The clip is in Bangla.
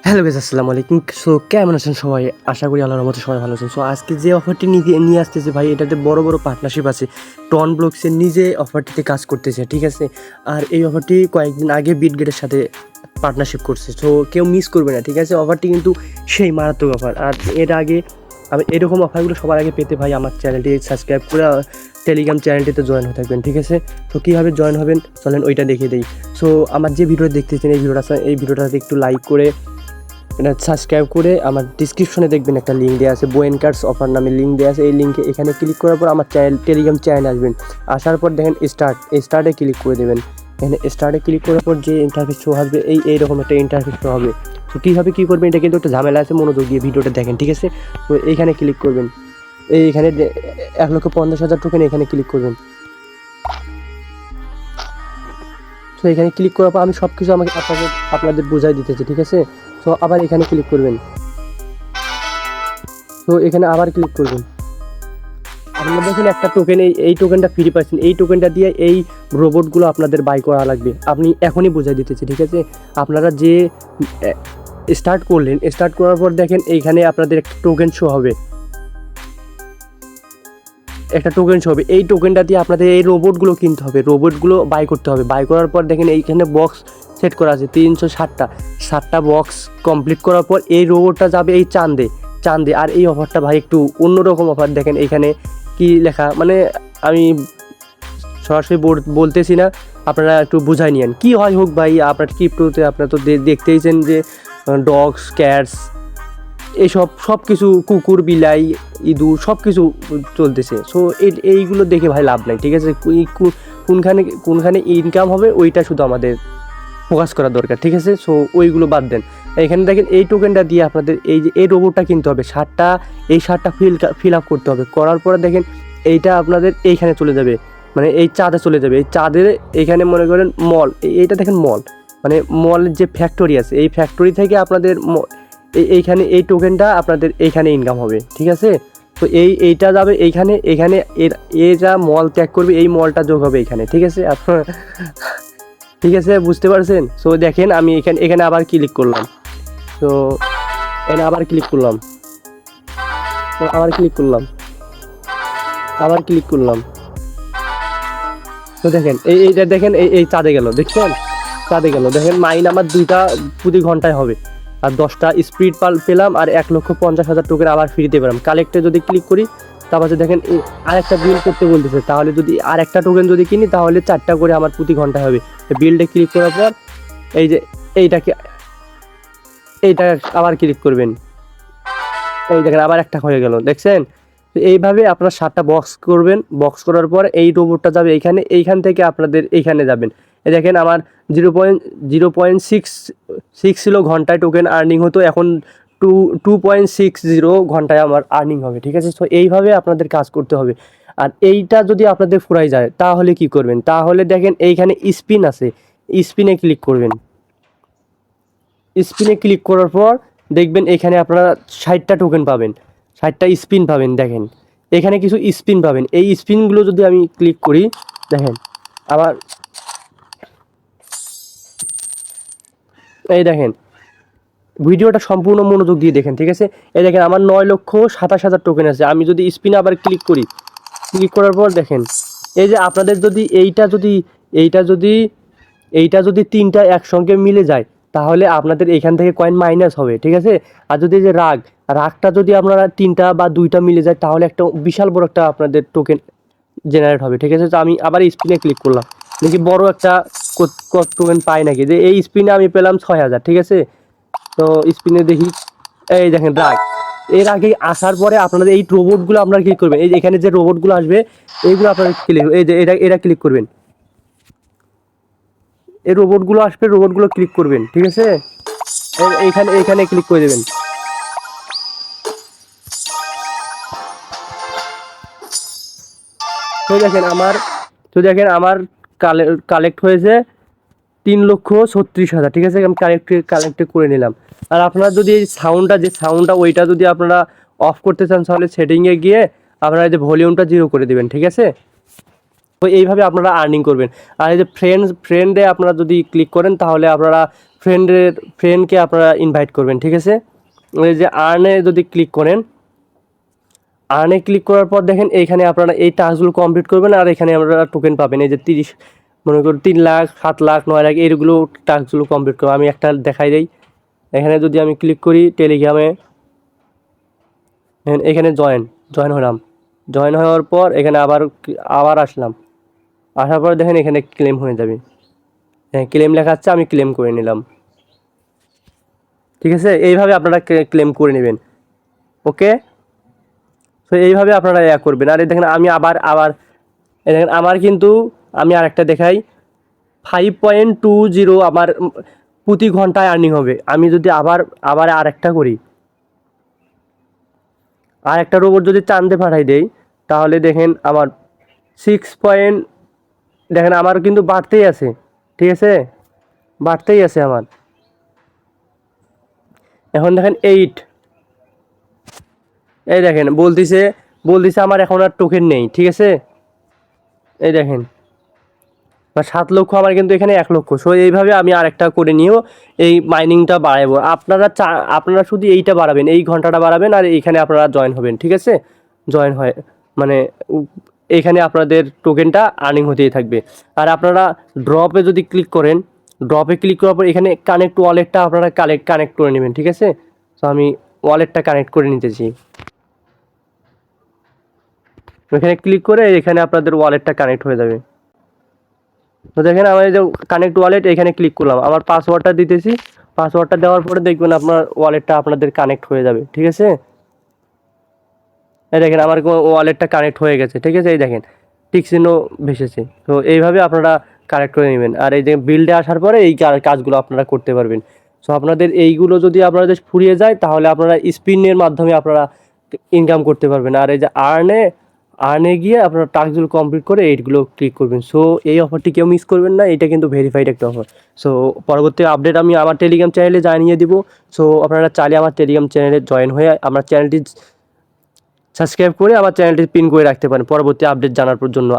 হ্যালো গাইস, আসসালামু আলাইকুম। সো কেমন আছেন সবাই? আশা করি আল্লাহর রহমতে সবাই ভালো আছেন। সো আজকে যে অফারটি নিয়ে আসতেছে ভাই, এটাতে বড় বড় পার্টনারশিপ আছে। টন ব্লকসের নিজে অফারটিতে কাজ করতেছে, ঠিক আছে। আর এই অফারটি কয়েকদিন আগে বিটগেটের সাথে পার্টনারশিপ করছে। সো কেউ মিস করবে না, ঠিক আছে। অফারটি কিন্তু সেই মারাত্মক অফার। আর এর আগে আমি এরকম অফারগুলো সবার আগে পেতে ভাই আমার চ্যানেলটি সাবস্ক্রাইব করে টেলিগ্রাম চ্যানেলটিতে জয়েন হয়ে থাকবেন, ঠিক আছে। তো কীভাবে জয়েন হবেন চলেন ওইটা দেখিয়ে দিই। সো আমার যে ভিডিও দেখতেছেন এই ভিডিওটাতে একটু লাইক করে এটা সাবস্ক্রাইব করে আমার ডিসক্রিপশনে দেখবেন একটা লিঙ্ক দেওয়া আছে, বোয়েন কার্ডস অফার নামে লিঙ্ক দেওয়া আছে। এই লিঙ্কে এখানে ক্লিক করার পর আমার টেলিগ্রাম চ্যানেল আসবেন। আসার পর দেখেন স্টার্টে ক্লিক করে দেবেন। এখানে স্টার্টে ক্লিক করার পর যে ইন্টারফেস শো আসবে এইরকম একটা ইন্টারফেস শো হবে। তো কীভাবে কী করবেন এটা কিন্তু একটা ঝামেলা আছে, মনোযোগ দিয়ে ভিডিওটা দেখেন, ঠিক আছে। তো এইখানে ক্লিক করবেন, এইখানে 1,50,000 টোকেন এখানে ক্লিক করবেন। তো এখানে ক্লিক করার পর আমি সব কিছু আপনাদের বোঝাই দিতেছি, ঠিক আছে। তো আবার এখানে ক্লিক করবেন। তো এখানে আবার ক্লিক করবেন। আপনারা দেখেন একটা টোকেন, এই টোকেনটা ফ্রি পাচ্ছেন। এই টোকেনটা দিয়ে এই রোবটগুলো আপনাদের বাই করা লাগবে। আপনি এখনই বোঝাই দিতেছি, ঠিক আছে। আপনারা যে স্টার্ট করলেন, স্টার্ট করার পর দেখেন এইখানে আপনাদের একটা টোকেন শো হবে, এই টোকেনটা দিয়ে আপনাদের এই রোবটগুলো কিনতে হবে, রোবটগুলো বাই করতে হবে। বাই করার পর দেখেন এইখানে বক্স সেট করা আছে 360টা বক্স কমপ্লিট করার পর এই রোবটটা যাবে এই চাঁদে। আর এই অফারটা ভাই একটু অন্যরকম অফার। দেখেন এখানে কি লেখা, মানে আমি সরাসরি বলতেছি না, আপনারা একটু বুঝাই নিয়েন। কি হয় হোক ভাই, আপনার ক্রিপ্টোতে আপনারা তো দেখতেইছেন যে ডগস, ক্যাটস, এইসব সব কিছু, কুকুর, বিলাই, ইঁদুর সব কিছু চলতেছে। সো এইগুলো দেখে ভাই লাভ নাই, ঠিক আছে। কোনখানে ইনকাম হবে ওইটা শুধু আমাদের ফোকাস করা দরকার, ঠিক আছে। সো ওইগুলো বাদ দেন। এখানে দেখেন এই টোকেনটা দিয়ে আপনাদের এই রোবটটা কিনতে হবে, এই শার্টটা ফিল আপ করতে হবে। করার পরে দেখেন এইটা আপনাদের এইখানে চলে যাবে, মানে এই চাঁদে চলে যাবে। এই চাঁদের এইখানে মনে করেন মল, এইটা দেখেন মল, মানে মলের যে ফ্যাক্টরি আছে, এই ফ্যাক্টরি থেকে আপনাদের এইখানে এই টোকেনটা আপনাদের এইখানে ইনকাম হবে, ঠিক আছে। তো এইটা যাবে এইখানে এটা মল ত্যাগ করবে, এই মলটা যোগ হবে এইখানে, ঠিক আছে। আপনার ঠিক আছে, বুঝতে পারছেন। সো দেখেন আমি এখানে আবার ক্লিক করলাম। তো এখানে আবার ক্লিক করলাম, তো দেখেন এইটা দেখেন এই চাঁদে গেল, দেখছেন দেখেন মাইন আমার 2টা প্রতি ঘন্টায় হবে। আর 10টা স্পিড পেলাম, আর 1,50,000 টোকেন আবার ফ্রিতে পেলাম। কালেক্টে যদি ক্লিক করি তারপর দেখেন আরেকটা বিল করতে বলতেছে। তাহলে যদি আর একটা টোকেন যদি কিনি তাহলে 4টা করে আমার প্রতি ঘন্টায় হবে। বিলটা ক্লিক করার পর এই যে এইটা আবার ক্লিক করবেন, এই দেখেন আবার একটা হয়ে গেল, দেখছেন। তো এইভাবে আপনারা 7টা বক্স করবেন। বক্স করার পর এই রোবটটা যাবে এইখান থেকে আপনাদের এইখানে যাবেন। এই দেখেন আমার 0.6 ছিল ঘন্টায় টোকেন আর্নিং হতো, এখন 2.60 ঘন্টায় আমার আর্নিং হবে, ঠিক আছে। তো এইভাবে আপনাদের কাজ করতে হবে। আর এইটা যদি আপনাদের ফুরাই যায় তাহলে কি করবেন? তাহলে দেখেন এইখানে স্পিন আছে, স্পিনে ক্লিক করবেন। স্পিনে ক্লিক করার পর দেখবেন এখানে আপনারা 60টা টোকেন পাবেন, 60টা স্পিন পাবেন। দেখেন এখানে কিছু স্পিন পাবেন। এই স্পিনগুলো যদি আমি ক্লিক করি, দেখেন আবার এই দেখেন ভিডিওটা সম্পূর্ণ মনোযোগ দিয়ে দেখেন, ঠিক আছে। এই দেখেন আমার 9,27,000 টোকেন আছে। আমি যদি স্পিনে আবার ক্লিক করি, ক্লিক করার পর দেখেন এই যে আপনাদের যদি এইটা যদি 3টা একসঙ্গে মিলে যায় তাহলে আপনাদের এখান থেকে কয়েন মাইনাস হবে, ঠিক আছে। আর যদি এই যে রাগটা যদি আপনারা 3টা বা 2টা মিলে যায় তাহলে একটা বিশাল বড় একটা আপনাদের টোকেন জেনারেট হবে, ঠিক আছে। তো আমি আবার স্পিনে ক্লিক করলাম, দেখি বড় একটা টোকেন পাই নাকি। যে এই স্পিনে আমি পেলাম 6,000, ঠিক আছে। তো স্পিনে দেখি, এই দেখেন এর আগে আসার পরে আপনাদের এই রোবটগুলো আপনারা ক্লিক করবেন। এই যে এখানে যে রোবটগুলো আসবে এইগুলো আপনারা এই যে এটা ক্লিক করবেন। এই রোবটগুলো আসবে, রোবটগুলো ক্লিক করবেন, ঠিক আছে। এইখানে ক্লিক করে দেবেন। তো দেখেন আমার কালেক্ট হয়েছে 3,36,000, ঠিক আছে। আমি কালেক্ট করে নিলাম। আর আপনারা যদি এই সাউন্ডটা ওইটা যদি আপনারা অফ করতে চান তাহলে সেটিংয়ে গিয়ে আপনারা এই যে ভলিউমটা 0 করে দেবেন, ঠিক আছে। তো এইভাবে আপনারা আর্নিং করবেন। আর এই যে ফ্রেন্ডে আপনারা যদি ক্লিক করেন তাহলে আপনারা ফ্রেন্ডকে আপনারা ইনভাইট করবেন, ঠিক আছে। এই যে আর্নে যদি ক্লিক করেন, আর্নে ক্লিক করার পর দেখেন এইখানে আপনারা এই টাস্কগুলো কমপ্লিট করবেন আর এখানে আপনারা টোকেন পাবেন। এই যে 30 মনে করুন 3 লাখ 7 লাখ 9 লাখ এইগুলো টাস্কগুলো কমপ্লিট করবো। আমি একটা দেখাই দিই। এখানে যদি আমি ক্লিক করি টেলিগ্রামে, এখানে জয়েন হলাম। জয়েন হওয়ার পর এখানে আবার আসলাম। আসার পর দেখেন এখানে ক্লেম হয়ে যাবে। হ্যাঁ, ক্লেম লেখাচ্ছে, আমি ক্লেম করে নিলাম, ঠিক আছে। এইভাবে আপনারা ক্লেম করে নেবেন, ওকে। তো এইভাবে আপনারা করবেন। আর এই দেখেন আমি আবার এই দেখেন আমার কিন্তু আমি আরেকটা দেখাই, 5.20 আমার প্রতি ঘন্টায় আর্নিং হবে। আমি যদি আবার আরেকটা করি, আর একটা রোবট যদি চাঁদে পাঠাই দেই, তাহলে দেখেন আমার 6. দেখেন আমার কিন্তু বাড়তেই আছে, ঠিক আছে, বাড়তেই আছে আমার। এখন দেখেন 8, এই দেখেন বলতেছে আমার এখন আর টোকেন নেই, ঠিক আছে। এই দেখেন 7 লক্ষ, আমার কিন্তু এখানে 1 লক্ষ। সো এইভাবে আমি আরেকটা করে নিয়েও এই মাইনিংটা বাড়াবো। আপনারা শুধু এইটা বাড়াবেন, এই ঘন্টাটা বাড়াবেন আর এইখানে আপনারা জয়েন হবেন, ঠিক আছে। জয়েন হয় মানে এইখানে আপনাদের টোকেনটা আর্নিং হতেই থাকবে। আর আপনারা ড্রপে যদি ক্লিক করেন, ড্রপে ক্লিক করার পর এখানে কানেক্ট ওয়ালেটটা আপনারা কানেক্ট করে নেবেন, ঠিক আছে। তো আমি ওয়ালেটটা কানেক্ট করে নিতেছি। এখানে ক্লিক করে এখানে আপনাদের ওয়ালেটটা কানেক্ট হয়ে যাবে। তো দেখেন আমার এই যে কানেক্ট ওয়ালেট, এখানে ক্লিক করলাম, আমার পাসওয়ার্ডটা দিতেছি। পাসওয়ার্ডটা দেওয়ার পরে দেখবেন আপনার ওয়ালেটটা আপনাদের কানেক্ট হয়ে যাবে, ঠিক আছে। এই দেখেন আমার ওয়ালেটটা কানেক্ট হয়ে গেছে, ঠিক আছে। এই দেখেন টিক চিহ্ন ভেসেছে। তো এইভাবে আপনারা কানেক্ট করে নেবেন। আর এই যে বিল্ডে আসার পরে এই কাজগুলো আপনারা করতে পারবেন। সো আপনাদের এইগুলো যদি আপনাদের ফুরিয়ে যায় তাহলে আপনারা স্পিনের মাধ্যমে আপনারা ইনকাম করতে পারবেন। আর এই যে আর্নে গিয়ে আপনারা টাস্কগুলো কমপ্লিট করে এইগুলো ক্লিক করবেন। সো এই অফারটি কেউ মিস করবেন না, এটা কিন্তু ভেরিফাইড একটা অফার। সো পরবর্তী আপডেট আমি আমার টেলিগ্রাম চ্যানেলে জানিয়ে দিব। সো আপনারা চাইলে আমার টেলিগ্রাম চ্যানেলে জয়েন হয়ে আমার চ্যানেলটি সাবস্ক্রাইব করে আমার চ্যানেলটি পিন করে রাখতে পারেন পরবর্তী আপডেট জানার জন্য।